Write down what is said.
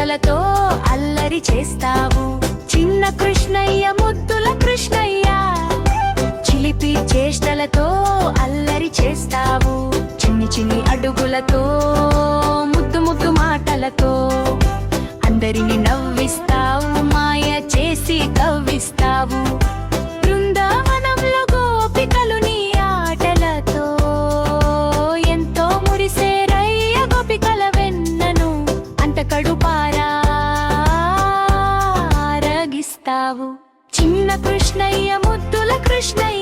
చేష్టలతో అల్లరి చేస్తావు. చిన్న కృష్ణయ్య ముద్దుల కృష్ణయ్య, చిలిపి చేష్టలతో అల్లరి చేస్తావు. చిన్ని చిన్ని అడుగులతో ముద్దు ముద్దు మాటలతో అందరిని నవ్విస్తావు. మాయ చేసి కవ్విస్తావు. బృందావనంలో గోపికలు నీ ఆటలతో ఎంతో మురిసేరయ్య. గోపికల వెన్నను అంతకడు పారాగిస్తావు. చిన్న కృష్ణయ్య ముద్దుల కృష్ణయ్య,